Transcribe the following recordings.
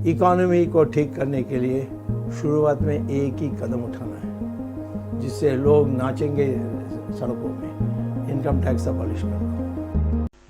Economy को ठीक करने के लिए शुरुआत में एक ही कदम उठाना है जिससे लोग नाचेंगे सड़कों में, इनकम टैक्स अबॉलिश करना।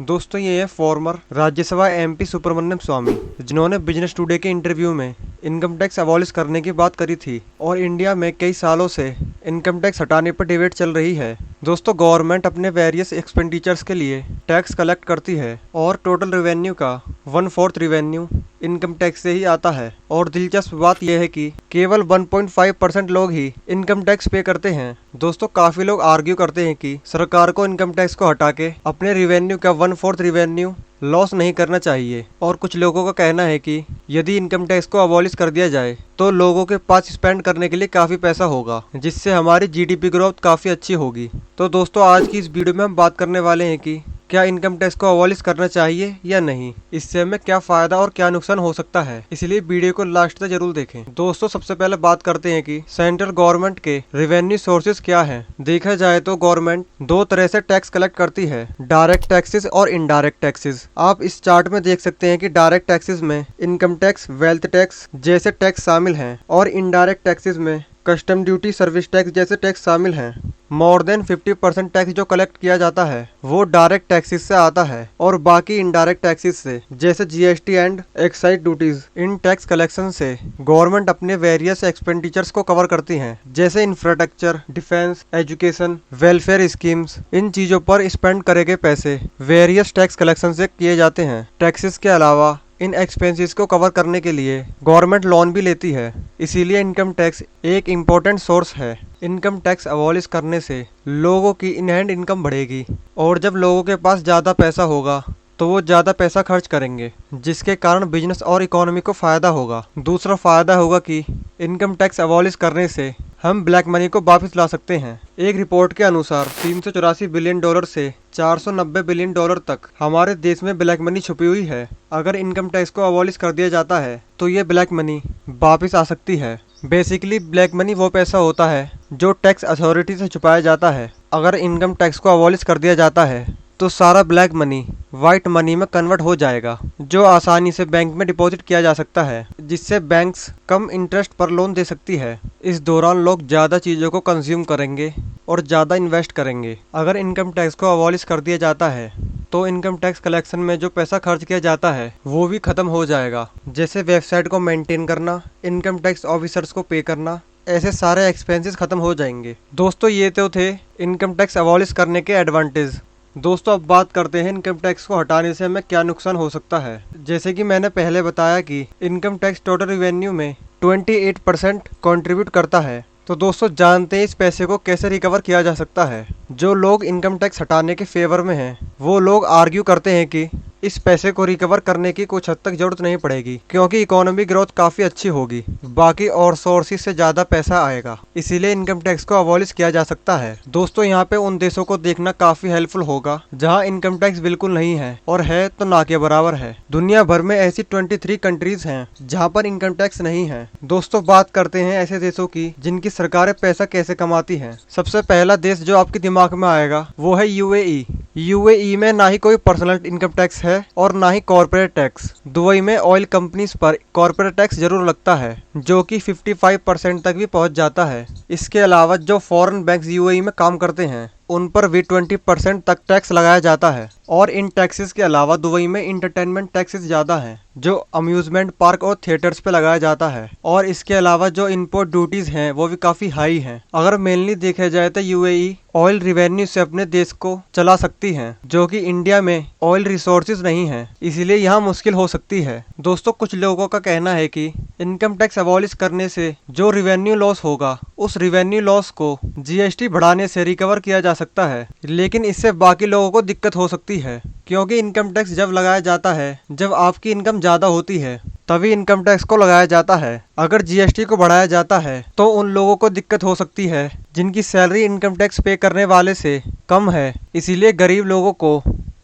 दोस्तों, ये है फॉर्मर राज्यसभा एमपी सुब्रमण्यम स्वामी, जिन्होंने बिजनेस टुडे के इंटरव्यू में इनकम टैक्स अबॉलिश करने की बात करी थी। और इंडिया में कई सालों से इनकम टैक्स हटाने पर डिबेट चल रही है। दोस्तों, गवर्नमेंट अपने वेरियस एक्सपेंडिचर्स के लिए टैक्स कलेक्ट करती है और टोटल रेवेन्यू का 1/4 रेवेन्यू इनकम टैक्स से ही आता है। और दिलचस्प बात यह है कि केवल 1.5% लोग ही इनकम टैक्स पे करते हैं। दोस्तों, काफी लोग आर्ग्यू करते हैं कि सरकार को इनकम टैक्स को हटा के अपने रेवेन्यू का 1/4 रेवेन्यू लॉस नहीं करना चाहिए। और कुछ लोगों का कहना है कि यदि इनकम टैक्स को अबॉलिश कर दिया जाए तो लोगों के पास स्पेंड करने के लिए काफी पैसा होगा, जिससे हमारी जीडीपी ग्रोथ काफी अच्छी होगी। तो दोस्तों, आज की इस वीडियो में हम बात करने वाले हैं कि क्या इनकम टैक्स को अबॉलिश करना चाहिए या नहीं, इससे हमें क्या फायदा और क्या नुकसान हो सकता है, इसलिए वीडियो को लास्ट तक जरूर देखें। दोस्तों, सबसे पहले बात करते हैं कि सेंट्रल गवर्नमेंट के रेवेन्यू सोर्सेज क्या हैं। देखा जाए तो गवर्नमेंट दो तरह से टैक्स कलेक्ट करती है, डायरेक्ट टैक्सेस और इनडायरेक्ट टैक्सेस। आप इस चार्ट में देख सकते हैं कि डायरेक्ट टैक्सेस में इनकम टैक्स, वेल्थ टैक्स जैसे टैक्स शामिल हैं और इनडायरेक्ट टैक्सेस में कस्टम ड्यूटी, सर्विस टैक्स जैसे टैक्स शामिल हैं। मोर देन 50% टैक्स जो कलेक्ट किया जाता है वो डायरेक्ट टैक्सेस से आता है और बाकी इनडायरेक्ट टैक्सेस से, जैसे जीएसटी एंड एक्साइज ड्यूटीज। इन टैक्स कलेक्शन से गवर्नमेंट अपने वेरियस एक्सपेंडिचर्स को कवर करती है, जैसे infrastructure, defence, education, welfare schemes. इन चीजों पर स्पेंड करे गए पैसे वेरियस टैक्स कलेक्शन से किए जाते हैं। टैक्सेस के अलावा इन एक्सपेंसेस को कवर करने के लिए गवर्नमेंट लोन भी लेती है, इसीलिए इनकम टैक्स एक इम्पोर्टेंट सोर्स है। इनकम टैक्स अबॉलिश करने से लोगों की इन हैंड इनकम बढ़ेगी और जब लोगों के पास ज़्यादा पैसा होगा तो वो ज़्यादा पैसा खर्च करेंगे, जिसके कारण बिजनेस और इकोनॉमी को फ़ायदा होगा। दूसरा फ़ायदा होगा कि इनकम टैक्स अबॉलिश करने से हम ब्लैक मनी को वापस ला सकते हैं। एक रिपोर्ट के अनुसार 384 बिलियन डॉलर से 490 बिलियन डॉलर तक हमारे देश में ब्लैक मनी छुपी हुई है। अगर इनकम टैक्स को अबॉलिश कर दिया जाता है तो ये ब्लैक मनी वापस आ सकती है। बेसिकली ब्लैक मनी वो पैसा होता है जो टैक्स अथॉरिटी से छुपाया जाता है। अगर इनकम टैक्स को अबॉलिश कर दिया जाता है तो सारा ब्लैक मनी वाइट मनी में कन्वर्ट हो जाएगा, जो आसानी से बैंक में डिपॉजिट किया जा सकता है, जिससे बैंक्स कम इंटरेस्ट पर लोन दे सकती है। इस दौरान लोग ज़्यादा चीज़ों को कंज्यूम करेंगे और ज़्यादा इन्वेस्ट करेंगे। अगर इनकम टैक्स को अबॉलिश कर दिया जाता है तो इनकम टैक्स कलेक्शन में जो पैसा खर्च किया जाता है वो भी खत्म हो जाएगा, जैसे वेबसाइट को मेंटेन करना, इनकम टैक्स ऑफिसर्स को पे करना, ऐसे सारे एक्सपेंसेस खत्म हो जाएंगे। दोस्तों, ये तो थे इनकम टैक्स अबॉलिश करने के एडवांटेज। दोस्तों, अब बात करते हैं इनकम टैक्स को हटाने से हमें क्या नुकसान हो सकता है। जैसे कि मैंने पहले बताया कि इनकम टैक्स टोटल रेवेन्यू में 28% कंट्रीब्यूट करता है। तो दोस्तों, जानते हैं इस पैसे को कैसे रिकवर किया जा सकता है। जो लोग इनकम टैक्स हटाने के फेवर में हैं वो लोग आर्ग्यू करते हैं कि इस पैसे को रिकवर करने की कुछ हद तक जरूरत नहीं पड़ेगी, क्योंकि इकोनॉमी ग्रोथ काफी अच्छी होगी, बाकी और सोर्सेज से ज्यादा पैसा आएगा, इसीलिए इनकम टैक्स को अबॉलिश किया जा सकता है। दोस्तों, यहाँ पे उन देशों को देखना काफी हेल्पफुल होगा जहाँ इनकम टैक्स बिल्कुल नहीं है, और है तो ना के बराबर है। दुनिया भर में ऐसी 23 कंट्रीज हैं जहाँ पर इनकम टैक्स नहीं है। दोस्तों, बात करते हैं ऐसे देशों की जिनकी सरकारें पैसा कैसे कमाती हैं। सबसे पहला देश जो आपके दिमाग में आएगा वो है यूएई। यूएई में ना ही कोई पर्सनल इनकम टैक्स है और ना ही कॉर्पोरेट टैक्स। दुबई में ऑयल कंपनीज पर कॉर्पोरेट टैक्स जरूर लगता है, जो कि 55% तक भी पहुंच जाता है। इसके अलावा जो फॉरेन बैंक्स यूएई में काम करते हैं उन पर भी 20% तक टैक्स लगाया जाता है। और इन टैक्सेस के अलावा दुबई में इंटरटेनमेंट टैक्सेस ज़्यादा हैं, जो अम्यूजमेंट पार्क और थिएटर्स पे लगाया जाता है। और इसके अलावा जो इंपोर्ट ड्यूटीज हैं वो भी काफ़ी हाई हैं। अगर मेनली देखा जाए तो यूएई ऑयल रिवेन्यू से अपने देश को चला सकती हैं, जो कि इंडिया में ऑयल रिसोर्सेज नहीं है, इसीलिए यहाँ मुश्किल हो सकती है। दोस्तों, कुछ लोगों का कहना है कि इनकम टैक्स अबॉलिश करने से जो रिवेन्यू लॉस होगा उस रिवेन्यू लॉस को जीएसटी बढ़ाने से रिकवर किया जा सकता है, लेकिन इससे बाकी लोगों को दिक्कत हो सकती है, क्योंकि इनकम टैक्स जब लगाया जाता है जब आपकी इनकम ज़्यादा होती है तभी इनकम टैक्स को लगाया जाता है। अगर जीएसटी को बढ़ाया जाता है तो उन लोगों को दिक्कत हो सकती है जिनकी सैलरी इनकम टैक्स पे करने वाले से कम है, इसीलिए गरीब लोगों को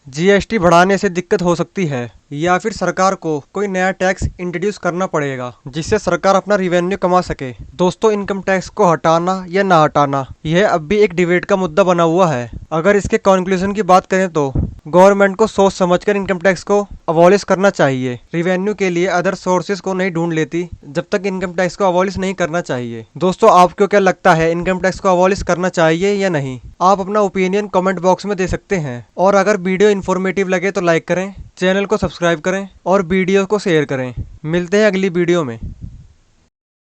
जीएसटी बढ़ाने से दिक्कत हो सकती है, या फिर सरकार को कोई नया टैक्स इंट्रोड्यूस करना पड़ेगा जिससे सरकार अपना रिवेन्यू कमा सके। दोस्तों, इनकम टैक्स को हटाना या ना हटाना यह अब भी एक डिबेट का मुद्दा बना हुआ है। अगर इसके कंक्लूजन की बात करें तो गवर्नमेंट को सोच समझकर इनकम टैक्स को अबॉलिश करना चाहिए। रिवेन्यू के लिए अदर सोर्सेज को नहीं ढूंढ लेती जब तक इनकम टैक्स को अबॉलिश नहीं करना चाहिए। दोस्तों, आपको क्या लगता है, इनकम टैक्स को अबॉलिश करना चाहिए या नहीं? आप अपना ओपिनियन कमेंट बॉक्स में दे सकते हैं। और अगर वीडियो इन्फॉर्मेटिव लगे तो लाइक करें, चैनल को सब्सक्राइब करें और वीडियो को शेयर करें। मिलते हैं अगली वीडियो में।